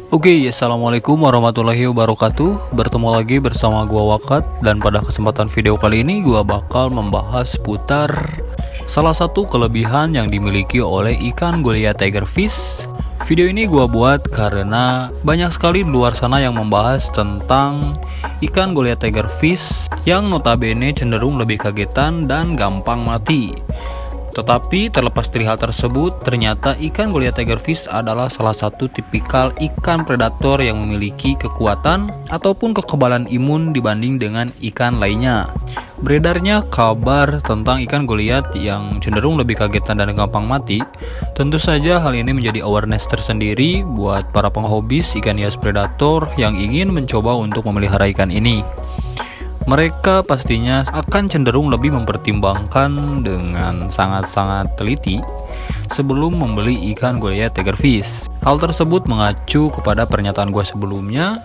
Assalamualaikum warahmatullahi wabarakatuh. Bertemu lagi bersama gua Wakat. Dan pada kesempatan video kali ini gua bakal membahas seputar salah satu kelebihan yang dimiliki oleh ikan Goliath Tigerfish. Video ini gua buat karena banyak sekali di luar sana yang membahas tentang ikan Goliath Tigerfish yang notabene cenderung lebih kagetan dan gampang mati. Tetapi terlepas dari hal tersebut, ternyata ikan Goliath Tigerfish adalah salah satu tipikal ikan predator yang memiliki kekuatan ataupun kekebalan imun dibanding dengan ikan lainnya. Beredarnya kabar tentang ikan Goliath yang cenderung lebih kagetan dan gampang mati. Tentu saja hal ini menjadi awareness tersendiri buat para penghobis ikan hias predator yang ingin mencoba untuk memelihara ikan ini. Mereka pastinya akan cenderung lebih mempertimbangkan dengan sangat-sangat teliti sebelum membeli ikan Goliath Tigerfish. Hal tersebut mengacu kepada pernyataan gue sebelumnya,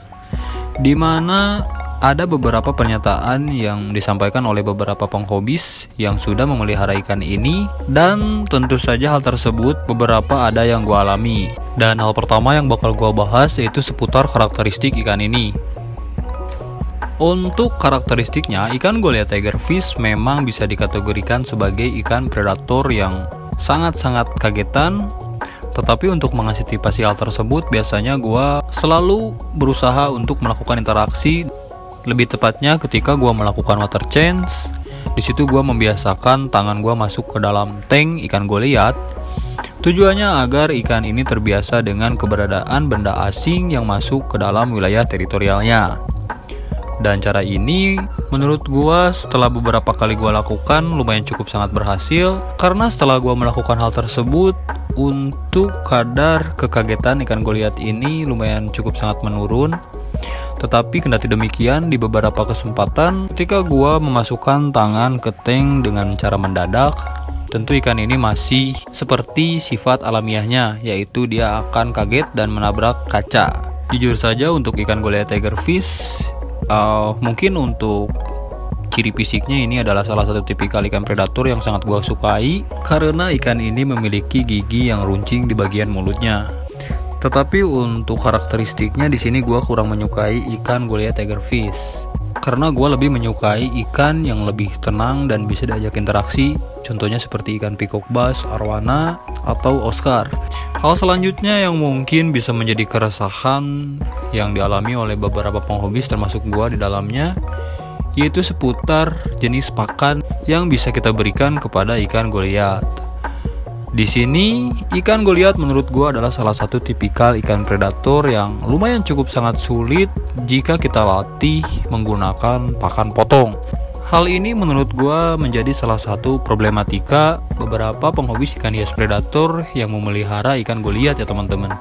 di mana ada beberapa pernyataan yang disampaikan oleh beberapa penghobis yang sudah memelihara ikan ini, dan tentu saja hal tersebut beberapa ada yang gue alami. Dan hal pertama yang bakal gue bahas yaitu seputar karakteristik ikan ini. Untuk karakteristiknya, ikan Goliath Tigerfish memang bisa dikategorikan sebagai ikan predator yang sangat-sangat kagetan. Tetapi untuk mengantisipasi hal tersebut, biasanya gua selalu berusaha untuk melakukan interaksi. Lebih tepatnya ketika gua melakukan water change, disitu gua membiasakan tangan gua masuk ke dalam tank ikan Goliath. Tujuannya agar ikan ini terbiasa dengan keberadaan benda asing yang masuk ke dalam wilayah teritorialnya. Dan cara ini menurut gua setelah beberapa kali gua lakukan lumayan cukup sangat berhasil, karena setelah gua melakukan hal tersebut, untuk kadar kekagetan ikan Goliath ini lumayan cukup sangat menurun. Tetapi kendati demikian, di beberapa kesempatan ketika gua memasukkan tangan ke tank dengan cara mendadak, tentu ikan ini masih seperti sifat alamiahnya, yaitu dia akan kaget dan menabrak kaca. Jujur saja untuk ikan Goliath Tigerfish, mungkin untuk ciri fisiknya ini adalah salah satu tipikal ikan predator yang sangat gua sukai, karena ikan ini memiliki gigi yang runcing di bagian mulutnya. Tetapi untuk karakteristiknya di sini gua kurang menyukai ikan Goliath Tigerfish, karena gua lebih menyukai ikan yang lebih tenang dan bisa diajak interaksi, contohnya seperti ikan peacock bass, arwana, atau Oscar. Hal selanjutnya yang mungkin bisa menjadi keresahan yang dialami oleh beberapa penghobis termasuk gua di dalamnya, yaitu seputar jenis pakan yang bisa kita berikan kepada ikan Goliath. Di sini ikan Goliath menurut gua adalah salah satu tipikal ikan predator yang lumayan cukup sangat sulit jika kita latih menggunakan pakan potong. Hal ini menurut gua menjadi salah satu problematika beberapa penghobis ikan hias predator yang memelihara ikan Goliath ya teman-teman.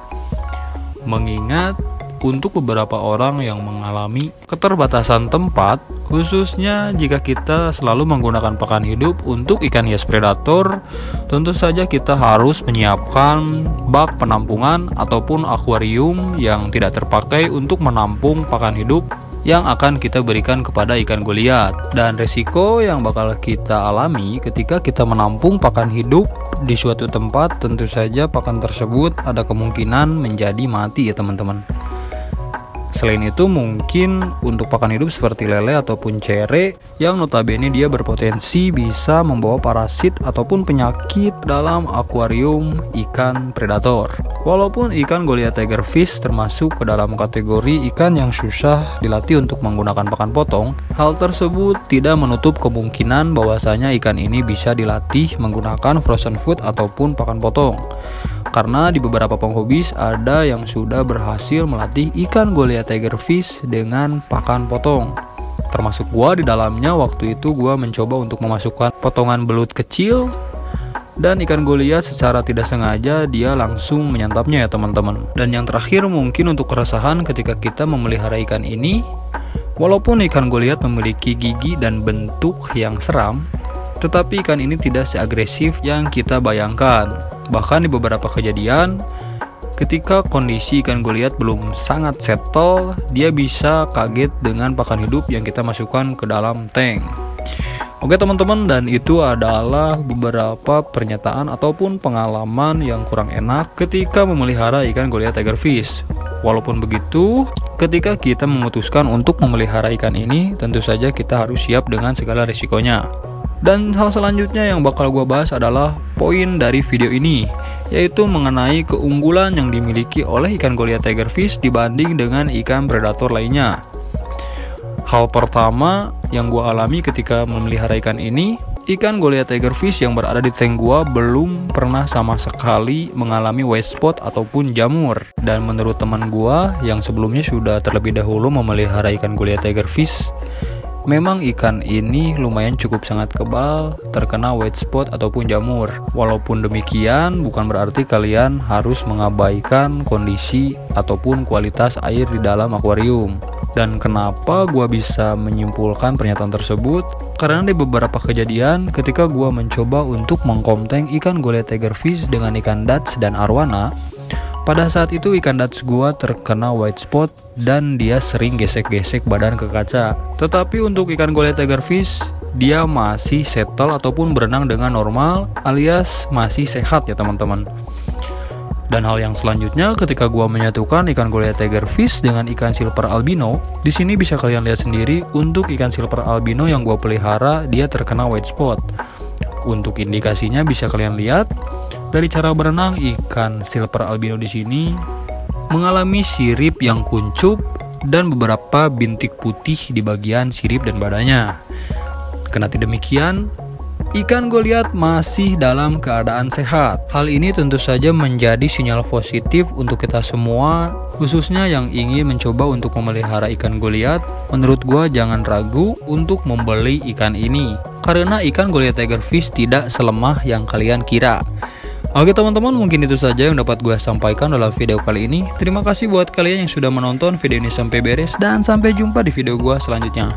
Mengingat untuk beberapa orang yang mengalami keterbatasan tempat, khususnya jika kita selalu menggunakan pakan hidup untuk ikan hias predator, tentu saja kita harus menyiapkan bak penampungan ataupun akuarium yang tidak terpakai untuk menampung pakan hidup yang akan kita berikan kepada ikan Goliath. Dan resiko yang bakal kita alami ketika kita menampung pakan hidup di suatu tempat, tentu saja pakan tersebut ada kemungkinan menjadi mati ya teman-teman. Selain itu, mungkin untuk pakan hidup seperti lele ataupun cere yang notabene dia berpotensi bisa membawa parasit ataupun penyakit dalam akuarium ikan predator. Walaupun ikan Goliath Tigerfish termasuk ke dalam kategori ikan yang susah dilatih untuk menggunakan pakan potong, hal tersebut tidak menutup kemungkinan bahwasanya ikan ini bisa dilatih menggunakan frozen food ataupun pakan potong. Karena di beberapa penghobis ada yang sudah berhasil melatih ikan Goliath Tigerfish dengan pakan potong. Termasuk gua di dalamnya. Waktu itu gua mencoba untuk memasukkan potongan belut kecil, dan ikan Goliath secara tidak sengaja dia langsung menyantapnya ya teman-teman. Dan yang terakhir mungkin untuk keresahan ketika kita memelihara ikan ini, walaupun ikan Goliath memiliki gigi dan bentuk yang seram, tetapi ikan ini tidak seagresif yang kita bayangkan. Bahkan di beberapa kejadian, ketika kondisi ikan Goliath belum sangat settle, dia bisa kaget dengan pakan hidup yang kita masukkan ke dalam tank. Oke teman-teman, dan itu adalah beberapa pernyataan ataupun pengalaman yang kurang enak ketika memelihara ikan Goliath Tigerfish. Walaupun begitu, ketika kita memutuskan untuk memelihara ikan ini, tentu saja kita harus siap dengan segala risikonya. Dan hal selanjutnya yang bakal gue bahas adalah poin dari video ini, yaitu mengenai keunggulan yang dimiliki oleh ikan Goliath Tigerfish dibanding dengan ikan predator lainnya. Hal pertama yang gue alami ketika memelihara ikan ini, ikan Goliath Tigerfish yang berada di tank gua belum pernah sama sekali mengalami white spot ataupun jamur. Dan menurut teman gua yang sebelumnya sudah terlebih dahulu memelihara ikan Goliath Tigerfish, memang ikan ini lumayan cukup sangat kebal terkena white spot ataupun jamur. Walaupun demikian, bukan berarti kalian harus mengabaikan kondisi ataupun kualitas air di dalam akuarium. Dan kenapa gua bisa menyimpulkan pernyataan tersebut? Karena di beberapa kejadian ketika gua mencoba untuk mengkomteng ikan Goliath Tigerfish dengan ikan Dutch dan Arowana, pada saat itu ikan Dutch gua terkena white spot dan dia sering gesek-gesek badan ke kaca. Tetapi untuk ikan Goliath Tigerfish, dia masih settle ataupun berenang dengan normal alias masih sehat ya teman-teman. Dan hal yang selanjutnya, ketika gua menyatukan ikan Goliath Tigerfish dengan ikan silver albino, di sini bisa kalian lihat sendiri untuk ikan silver albino yang gua pelihara dia terkena white spot. Untuk indikasinya bisa kalian lihat dari cara berenang ikan silver albino di sini mengalami sirip yang kuncup dan beberapa bintik putih di bagian sirip dan badannya. Kendati demikian, ikan Goliath masih dalam keadaan sehat. Hal ini tentu saja menjadi sinyal positif untuk kita semua, khususnya yang ingin mencoba untuk memelihara ikan Goliath. Menurut gua jangan ragu untuk membeli ikan ini, karena ikan Goliath Tigerfish tidak selemah yang kalian kira. Oke teman-teman, mungkin itu saja yang dapat gue sampaikan dalam video kali ini. Terima kasih buat kalian yang sudah menonton video ini sampai beres, dan sampai jumpa di video gue selanjutnya.